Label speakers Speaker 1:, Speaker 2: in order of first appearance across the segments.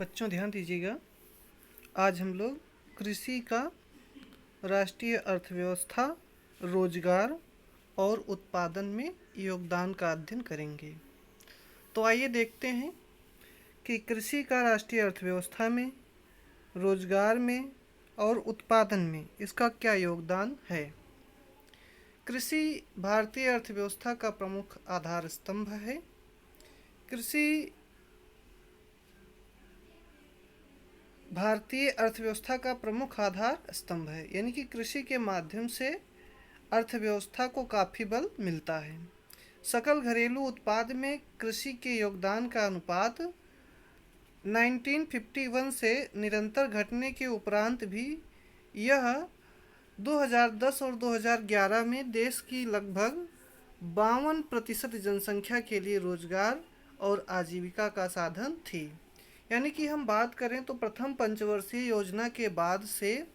Speaker 1: बच्चों ध्यान दीजिएगा। आज हम लोग कृषि का राष्ट्रीय अर्थव्यवस्था, रोजगार और उत्पादन में योगदान का अध्ययन करेंगे। तो आइए देखते हैं कि कृषि का राष्ट्रीय अर्थव्यवस्था में, रोजगार में और उत्पादन में इसका क्या योगदान है। कृषि भारतीय अर्थव्यवस्था का प्रमुख आधार स्तंभ है। कृषि भारतीय अर्थव्यवस्था का प्रमुख आधार स्तंभ है, यानी कि कृषि के माध्यम से अर्थव्यवस्था को काफ़ी बल मिलता है। सकल घरेलू उत्पाद में कृषि के योगदान का अनुपात 1951 से निरंतर घटने के उपरांत भी यह 2010 और 2011 में देश की लगभग 52% जनसंख्या के लिए रोजगार और आजीविका का साधन थी। यानी कि हम बात करें तो प्रथम पंचवर्षीय योजना के बाद से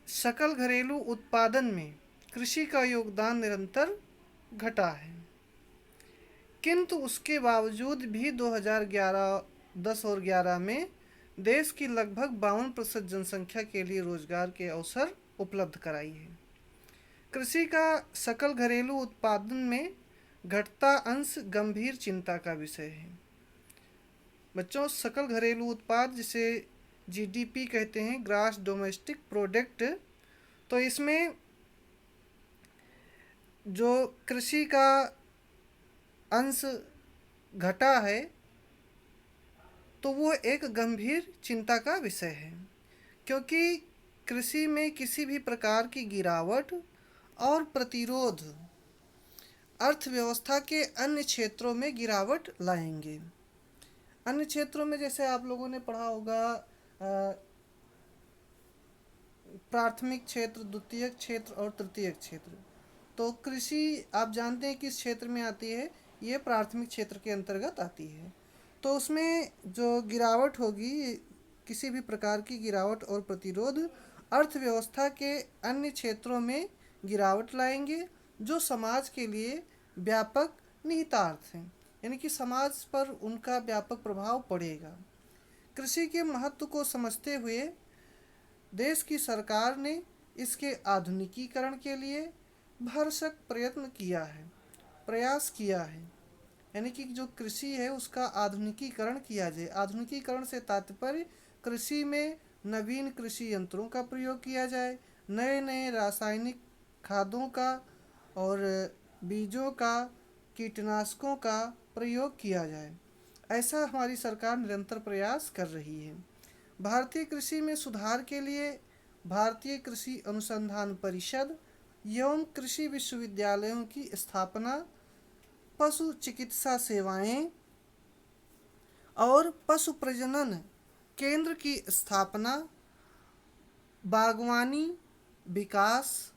Speaker 1: सकल घरेलू उत्पादन में कृषि का योगदान निरंतर घटा है, किंतु उसके बावजूद भी 2010 और 11 में देश की लगभग 52% जनसंख्या के लिए रोजगार के अवसर उपलब्ध कराई है। कृषि का सकल घरेलू उत्पादन में घटता अंश गंभीर चिंता का विषय है। बच्चों, सकल घरेलू उत्पाद जिसे जीडीपी कहते हैं, ग्रॉस डोमेस्टिक प्रोडक्ट, तो इसमें जो कृषि का अंश घटा है तो वो एक गंभीर चिंता का विषय है, क्योंकि कृषि में किसी भी प्रकार की गिरावट और प्रतिरोध अर्थव्यवस्था के अन्य क्षेत्रों में गिरावट लाएंगे। अन्य क्षेत्रों में जैसे आप लोगों ने पढ़ा होगा प्राथमिक क्षेत्र, द्वितीयक क्षेत्र और तृतीयक क्षेत्र। तो कृषि आप जानते हैं किस क्षेत्र में आती है, ये प्राथमिक क्षेत्र के अंतर्गत आती है। तो उसमें जो गिरावट होगी, किसी भी प्रकार की गिरावट और प्रतिरोध अर्थव्यवस्था के अन्य क्षेत्रों में गिरावट लाएंगे, जो समाज के लिए व्यापक निहितार्थ हैं, यानी कि समाज पर उनका व्यापक प्रभाव पड़ेगा। कृषि के महत्व को समझते हुए देश की सरकार ने इसके आधुनिकीकरण के लिए भरसक प्रयास किया है। यानी कि जो कृषि है उसका आधुनिकीकरण किया जाए। आधुनिकीकरण से तात्पर्य कृषि में नवीन कृषि यंत्रों का प्रयोग किया जाए, नए नए रासायनिक खादों का और बीजों का, कीटनाशकों का प्रयोग किया जाए। ऐसा हमारी सरकार निरंतर प्रयास कर रही है। भारतीय कृषि में सुधार के लिए भारतीय कृषि अनुसंधान परिषद एवं कृषि विश्वविद्यालयों की स्थापना, पशु चिकित्सा सेवाएं और पशु प्रजनन केंद्र की स्थापना, बागवानी विकास,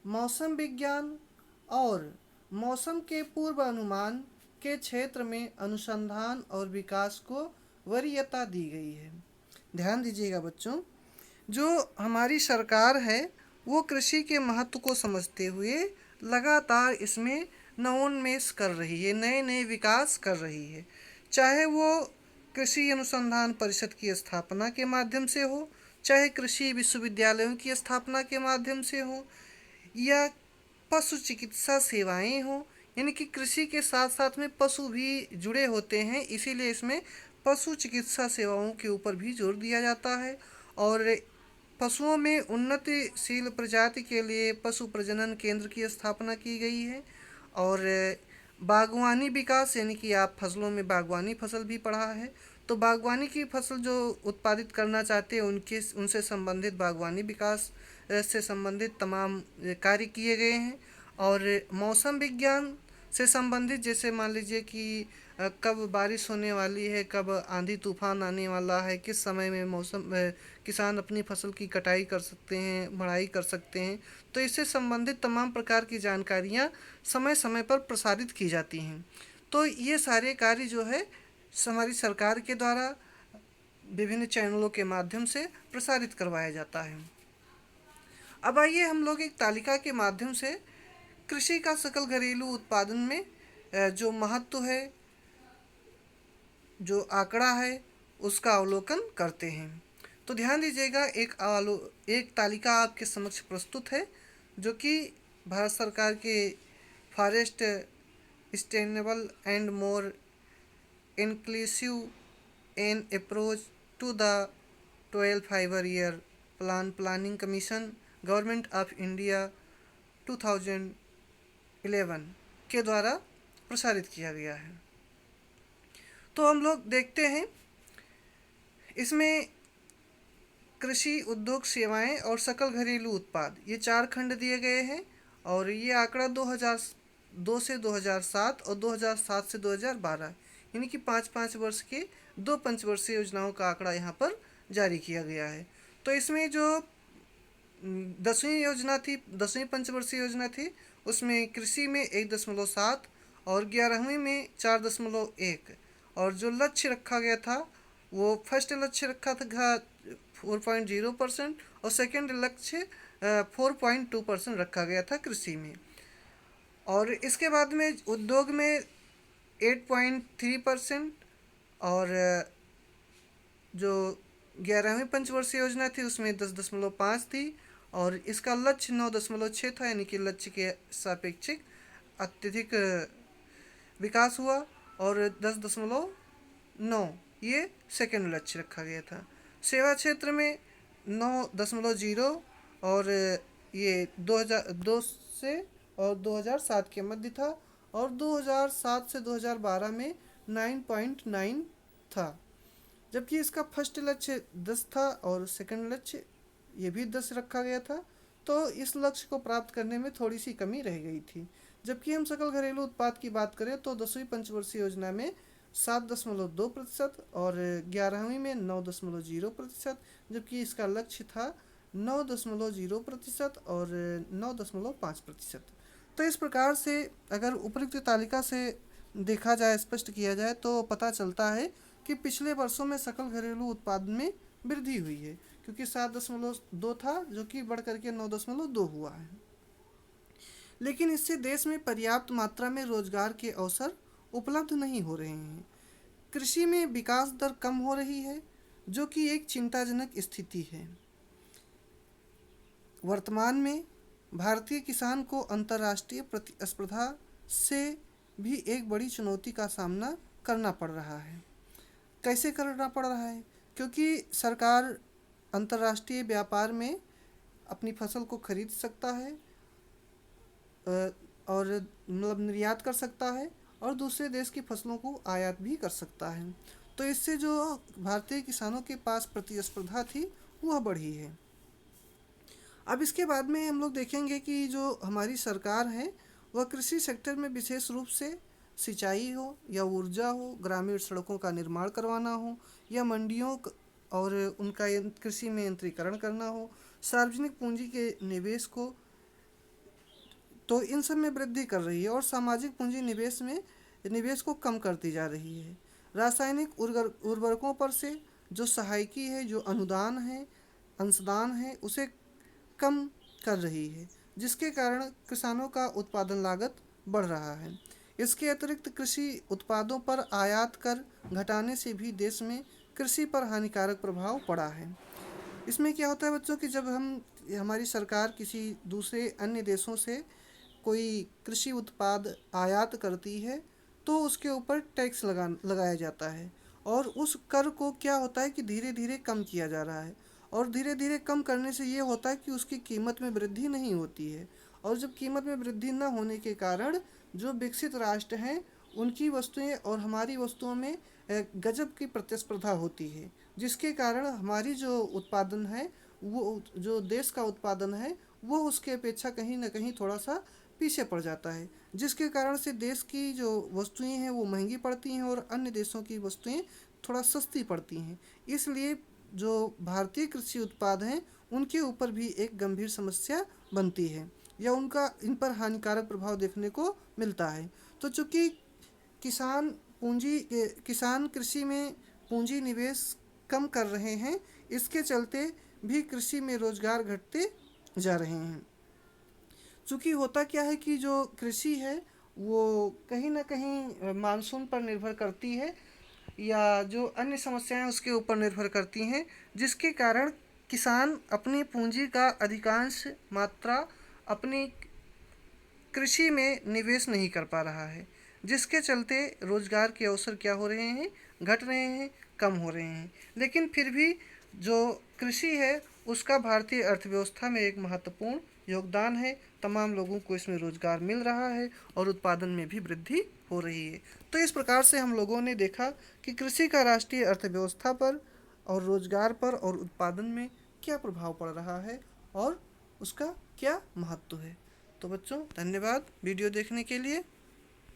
Speaker 1: मौसम विज्ञान और मौसम के पूर्वानुमान के क्षेत्र में अनुसंधान और विकास को वरीयता दी गई है। ध्यान दीजिएगा बच्चों, जो हमारी सरकार है वो कृषि के महत्व को समझते हुए लगातार इसमें नवोन्मेष कर रही है, नए नए विकास कर रही है। चाहे वो कृषि अनुसंधान परिषद की स्थापना के माध्यम से हो, चाहे कृषि विश्वविद्यालयों की स्थापना के माध्यम से हो, या पशु चिकित्सा सेवाएं हो, यानी कि कृषि के साथ साथ में पशु भी जुड़े होते हैं, इसीलिए इसमें पशु चिकित्सा सेवाओं के ऊपर भी जोर दिया जाता है। और पशुओं में उन्नतिशील प्रजाति के लिए पशु प्रजनन केंद्र की स्थापना की गई है। और बागवानी विकास, यानी कि आप फसलों में बागवानी फसल भी पढ़ा है, तो बागवानी की फसल जो उत्पादित करना चाहते हैं उनसे संबंधित बागवानी विकास से संबंधित तमाम कार्य किए गए हैं। और मौसम विज्ञान से संबंधित, जैसे मान लीजिए कि कब बारिश होने वाली है, कब आंधी तूफान आने वाला है, किस समय में किसान अपनी फसल की कटाई कर सकते हैं, बढ़ाई कर सकते हैं, तो इससे संबंधित तमाम प्रकार की जानकारियाँ समय समय पर प्रसारित की जाती हैं। तो ये सारे कार्य जो है हमारी सरकार के द्वारा विभिन्न चैनलों के माध्यम से प्रसारित करवाया जाता है। अब आइए हम लोग एक तालिका के माध्यम से कृषि का सकल घरेलू उत्पादन में जो महत्व है, जो आंकड़ा है, उसका अवलोकन करते हैं। तो ध्यान दीजिएगा, एक तालिका आपके समक्ष प्रस्तुत है जो कि भारत सरकार के forest sustainable and more inclusive an approach to the 12 5 year planning commission government of India 2011 के द्वारा प्रसारित किया गया है। तो हम लोग देखते हैं इसमें कृषि, उद्योग, सेवाएं और सकल घरेलू उत्पाद, ये 4 खंड दिए गए हैं। और ये आंकड़ा 2002 से 2007 और 2007 से 2012 यानी कि 5-5 वर्ष के 2 पंचवर्षीय योजनाओं का आंकड़ा यहाँ पर जारी किया गया है। तो इसमें जो 10वीं पंचवर्षीय योजना थी उसमें कृषि में 1.7 और 11वीं में 4.1, और जो लक्ष्य रखा गया था वो फर्स्ट लक्ष्य रखा था 4.0% और सेकेंड लक्ष्य 4.2% रखा गया था कृषि में। और इसके बाद में उद्योग में 8.3% और जो 11वीं पंचवर्षीय योजना थी उसमें 10.5 थी और इसका लक्ष्य 9.6 था, यानी कि लक्ष्य के सापेक्षिक अत्यधिक विकास हुआ। और 10.9 ये सेकेंड लक्ष्य रखा गया था। सेवा क्षेत्र में 9.0 और ये 2002 से और 2007 के मध्य था, और 2007 से 2012 में 9.9 था। जबकि इसका फर्स्ट लक्ष्य 10 था और सेकंड लक्ष्य ये भी 10 रखा गया था। तो इस लक्ष्य को प्राप्त करने में थोड़ी सी कमी रह गई थी। जबकि हम सकल घरेलू उत्पाद की बात करें तो 10वीं पंचवर्षीय योजना में 7.2% और 11वीं में 9.0%, जबकि इसका लक्ष्य था 9.0% और 9.5%। तो इस प्रकार से अगर उपरोक्त तालिका से देखा जाए, स्पष्ट किया जाए, तो पता चलता है कि पिछले वर्षों में सकल घरेलू उत्पाद में वृद्धि हुई है, क्योंकि 7.2 था जो कि बढ़ करके 9.2 हुआ है। लेकिन इससे देश में पर्याप्त मात्रा में रोजगार के अवसर उपलब्ध नहीं हो रहे हैं। कृषि में विकास दर कम हो रही है, जो कि एक चिंताजनक स्थिति है। वर्तमान में भारतीय किसान को अंतर्राष्ट्रीय प्रतिस्पर्धा से भी एक बड़ी चुनौती का सामना करना पड़ रहा है। कैसे करना पड़ रहा है? क्योंकि सरकार अंतर्राष्ट्रीय व्यापार में अपनी फसल को खरीद सकता है और मतलब निर्यात कर सकता है, और दूसरे देश की फसलों को आयात भी कर सकता है। तो इससे जो भारतीय किसानों के पास प्रतिस्पर्धा थी वह बढ़ी है। अब इसके बाद में हम लोग देखेंगे कि जो हमारी सरकार है वह कृषि सेक्टर में विशेष रूप से सिंचाई हो या ऊर्जा हो, ग्रामीण सड़कों का निर्माण करवाना हो, या मंडियों और उनका कृषि में यंत्रीकरण करना हो, सार्वजनिक पूंजी के निवेश को, तो इन सब में वृद्धि कर रही है और सामाजिक पूंजी निवेश को कम करती जा रही है। रासायनिक उर्वरकों पर से जो सहायकी है, जो अनुदान है, अंशदान है, उसे कम कर रही है, जिसके कारण किसानों का उत्पादन लागत बढ़ रहा है। इसके अतिरिक्त कृषि उत्पादों पर आयात कर घटाने से भी देश में कृषि पर हानिकारक प्रभाव पड़ा है। इसमें क्या होता है बच्चों कि जब हमारी सरकार किसी दूसरे अन्य देशों से कोई कृषि उत्पाद आयात करती है तो उसके ऊपर टैक्स लगाया जाता है, और उस कर को क्या होता है कि धीरे धीरे कम किया जा रहा है, और धीरे धीरे कम करने से ये होता है कि उसकी कीमत में वृद्धि नहीं होती है, और जब कीमत में वृद्धि न होने के कारण जो विकसित राष्ट्र हैं उनकी वस्तुएं और हमारी वस्तुओं में गजब की प्रतिस्पर्धा होती है, जिसके कारण हमारी जो उत्पादन है, वो जो देश का उत्पादन है वो उसके अपेक्षा कहीं ना कहीं थोड़ा सा पीछे पड़ जाता है, जिसके कारण से देश की जो वस्तुएं हैं वो महंगी पड़ती हैं और अन्य देशों की वस्तुएं थोड़ा सस्ती पड़ती हैं। इसलिए जो भारतीय कृषि उत्पाद हैं उनके ऊपर भी एक गंभीर समस्या बनती है, या उनका इन पर हानिकारक प्रभाव देखने को मिलता है। तो चूँकि किसान कृषि में पूंजी निवेश कम कर रहे हैं, इसके चलते भी कृषि में रोजगार घटते जा रहे हैं। चूँकि होता क्या है कि जो कृषि है वो कहीं ना कहीं मानसून पर निर्भर करती है, या जो अन्य समस्याएं उसके ऊपर निर्भर करती हैं, जिसके कारण किसान अपनी पूंजी का अधिकांश मात्रा अपनी कृषि में निवेश नहीं कर पा रहा है, जिसके चलते रोजगार के अवसर क्या हो रहे हैं, घट रहे हैं, कम हो रहे हैं। लेकिन फिर भी जो कृषि है उसका भारतीय अर्थव्यवस्था में एक महत्वपूर्ण योगदान है। तमाम लोगों को इसमें रोजगार मिल रहा है और उत्पादन में भी वृद्धि हो रही है। तो इस प्रकार से हम लोगों ने देखा कि कृषि का राष्ट्रीय अर्थव्यवस्था पर और रोजगार पर और उत्पादन में क्या प्रभाव पड़ रहा है और उसका क्या महत्व है। तो बच्चों, धन्यवाद वीडियो देखने के लिए।